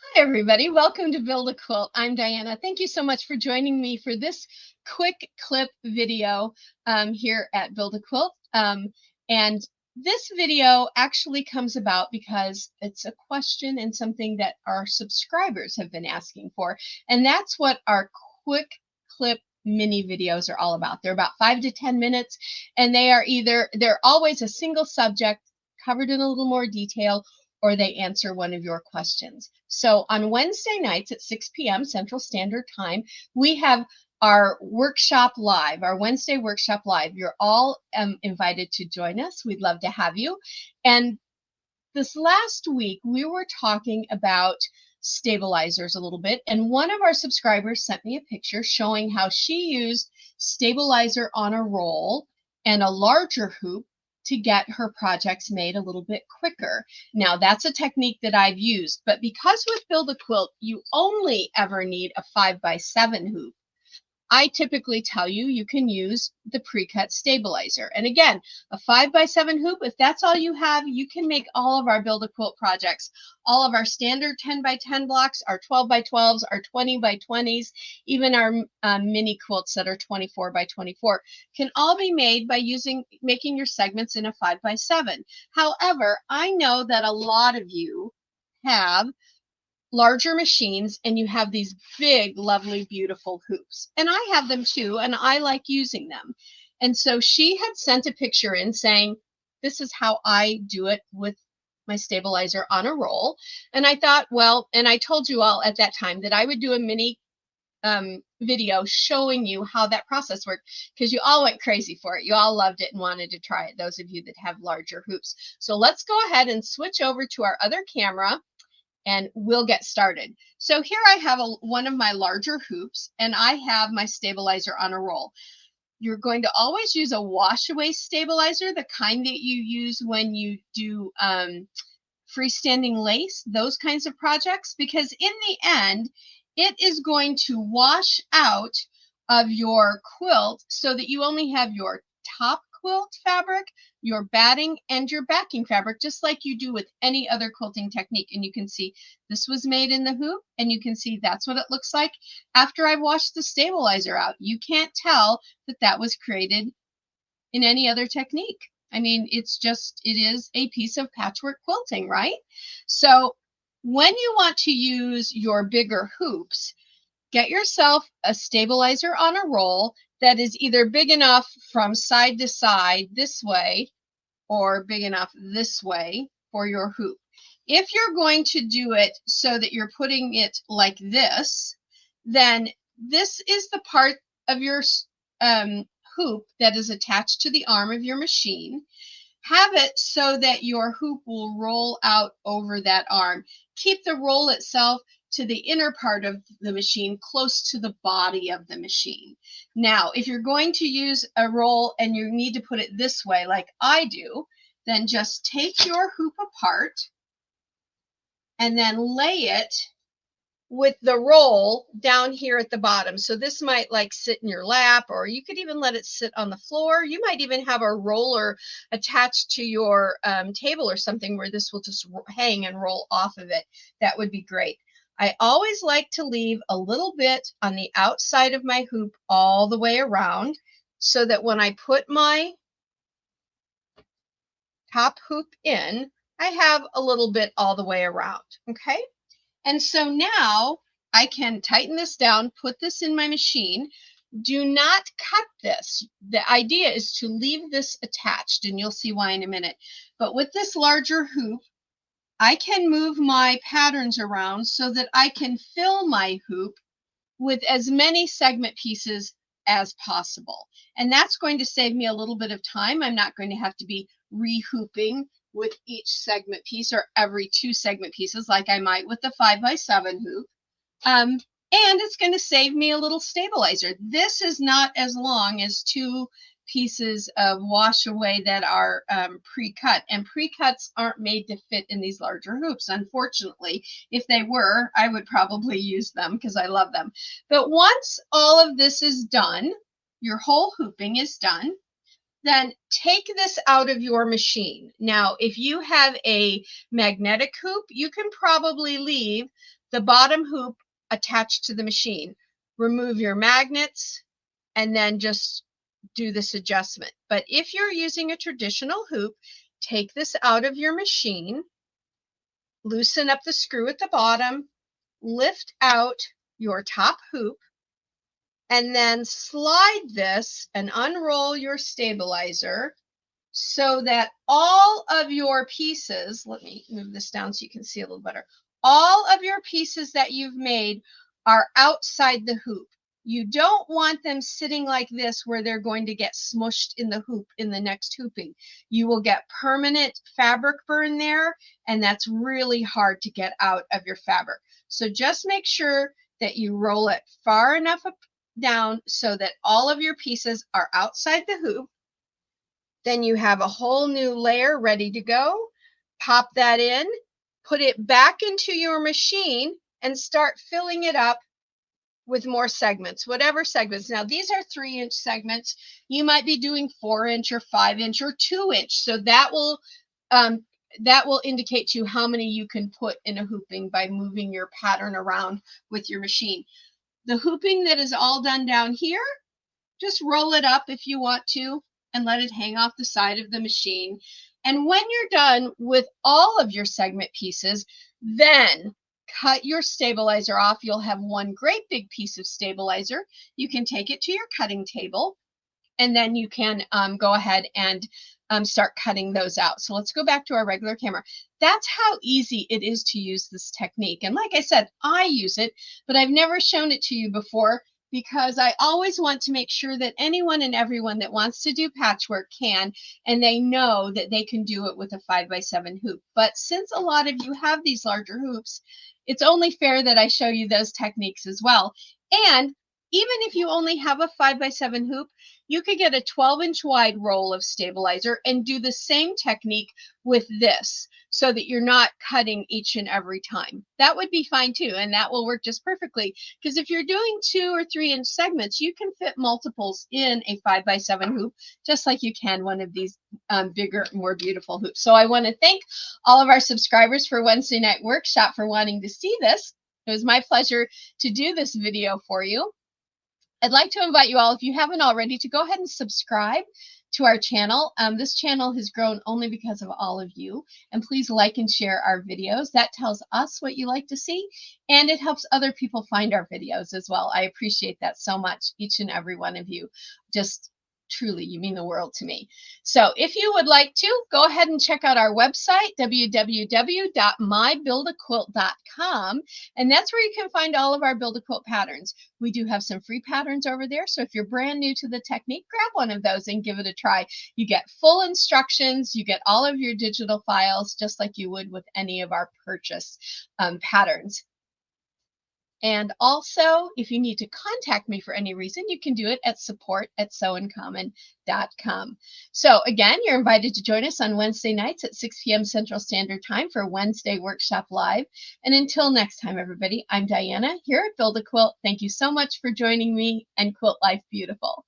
Hi, everybody. Welcome to Build a Quilt. I'm Diana. Thank you so much for joining me for this quick clip video here at Build a Quilt. And this video actually comes about because it's a question and something that our subscribers have been asking for. And that's what our quick clip mini videos are all about. They're about 5 to 10 minutes, and they're always a single subject covered in a little more detail, or they answer one of your questions. So on Wednesday nights at 6 p.m. Central Standard Time, we have our workshop live, our Wednesday workshop live. You're all invited to join us. We'd love to have you. And this last week, we were talking about stabilizers a little bit, and one of our subscribers sent me a picture showing how she used stabilizer on a roll and a larger hoop to get her projects made a little bit quicker. Now, that's a technique that I've used, but because with Build a Quilt, you only ever need a 5x7 hoop, I typically tell you you can use the pre-cut stabilizer. And again, a 5x7 hoop, if that's all you have, you can make all of our Build a Quilt projects. All of our standard 10x10 blocks, our 12x12s, our 20x20s, even our mini quilts that are 24x24 can all be made by making your segments in a 5x7. However, I know that a lot of you have larger machines and you have these big, lovely, beautiful hoops. And I have them too, and I like using them. And so she had sent a picture in saying, this is how I do it with my stabilizer on a roll. And I thought, well, and I told you all at that time that I would do a mini video showing you how that process worked, because you all went crazy for it. You all loved it and wanted to try it, those of you that have larger hoops. So let's go ahead and switch over to our other camera and we'll get started. So here I have one of my larger hoops, and I have my stabilizer on a roll. You're going to always use a wash away stabilizer, the kind that you use when you do freestanding lace, those kinds of projects, because in the end, it is going to wash out of your quilt so that you only have your top quilt fabric, your batting, and your backing fabric, just like you do with any other quilting technique. And you can see this was made in the hoop, and you can see that's what it looks like after I washed the stabilizer out. You can't tell that that was created in any other technique. I mean, it is a piece of patchwork quilting, right? So when you want to use your bigger hoops, get yourself a stabilizer on a roll that is either big enough from side to side this way or big enough this way for your hoop. If you're going to do it so that you're putting it like this, then this is the part of your hoop that is attached to the arm of your machine. Have it so that your hoop will roll out over that arm. Keep the roll itself to the inner part of the machine, close to the body of the machine. Now, if you're going to use a roll and you need to put it this way, like I do, then just take your hoop apart and then lay it with the roll down here at the bottom. So this might like sit in your lap, or you could even let it sit on the floor. You might even have a roller attached to your table or something where this will just hang and roll off of it. That would be great. I always like to leave a little bit on the outside of my hoop all the way around, so that when I put my top hoop in, I have a little bit all the way around, okay? And so now I can tighten this down, put this in my machine. Do not cut this. The idea is to leave this attached, and you'll see why in a minute. But with this larger hoop, I can move my patterns around so that I can fill my hoop with as many segment pieces as possible. And that's going to save me a little bit of time. I'm not going to have to be re-hooping with each segment piece or every 2 segment pieces like I might with the 5x7 hoop. And it's going to save me a little stabilizer. This is not as long as 2 pieces of wash away that are pre-cut, and pre-cuts aren't made to fit in these larger hoops, unfortunately. If they were, I would probably use them because I love them. But once all of this is done, your whole hooping is done, then take this out of your machine. Now, if you have a magnetic hoop, you can probably leave the bottom hoop attached to the machine. Remove your magnets and then just do this adjustment. But if you're using a traditional hoop, take this out of your machine, loosen up the screw at the bottom, lift out your top hoop, and then slide this and unroll your stabilizer so that all of your pieces, let me move this down so you can see a little better, all of your pieces that you've made are outside the hoop. You don't want them sitting like this where they're going to get smushed in the hoop in the next hooping. You will get permanent fabric burn there, and that's really hard to get out of your fabric. So just make sure that you roll it far enough up down so that all of your pieces are outside the hoop. Then you have a whole new layer ready to go. Pop that in, put it back into your machine, and start filling it up with more segments, whatever segments. Now, these are 3-inch segments. You might be doing 4-inch or 5-inch or 2-inch. So that will indicate to you how many you can put in a hooping by moving your pattern around with your machine. The hooping that is all done down here, just roll it up if you want to and let it hang off the side of the machine. And when you're done with all of your segment pieces, then cut your stabilizer off. You'll have one great big piece of stabilizer. You can take it to your cutting table, and then you can go ahead and start cutting those out. So let's go back to our regular camera. That's how easy it is to use this technique. And like I said, I use it, but I've never shown it to you before because I always want to make sure that anyone and everyone that wants to do patchwork can, and they know that they can do it with a 5x7 hoop. But since a lot of you have these larger hoops, it's only fair that I show you those techniques as well. And even if you only have a 5x7 hoop, you could get a 12-inch wide roll of stabilizer and do the same technique with this so that you're not cutting each and every time. That would be fine too, and that will work just perfectly, because if you're doing 2 or 3-inch segments, you can fit multiples in a 5x7 hoop, just like you can one of these bigger, more beautiful hoops. So I want to thank all of our subscribers for Wednesday Night Workshop for wanting to see this. It was my pleasure to do this video for you. I'd like to invite you all, if you haven't already, to go ahead and subscribe to our channel. This channel has grown only because of all of you. And please like and share our videos. That tells us what you like to see, and it helps other people find our videos as well. I appreciate that so much, each and every one of you. Just truly, you mean the world to me. So if you would like to, go ahead and check out our website, www.mybuildaquilt.com, and that's where you can find all of our Build a Quilt patterns. We do have some free patterns over there, so if you're brand new to the technique, grab one of those and give it a try. You get full instructions, you get all of your digital files, just like you would with any of our purchase patterns. And also, if you need to contact me for any reason, you can do it at support@sewincommon.com. So again, you're invited to join us on Wednesday nights at 6 p.m. Central Standard Time for Wednesday Workshop Live. And until next time, everybody, I'm Diana here at Build a Quilt. Thank you so much for joining me, and quilt life beautiful.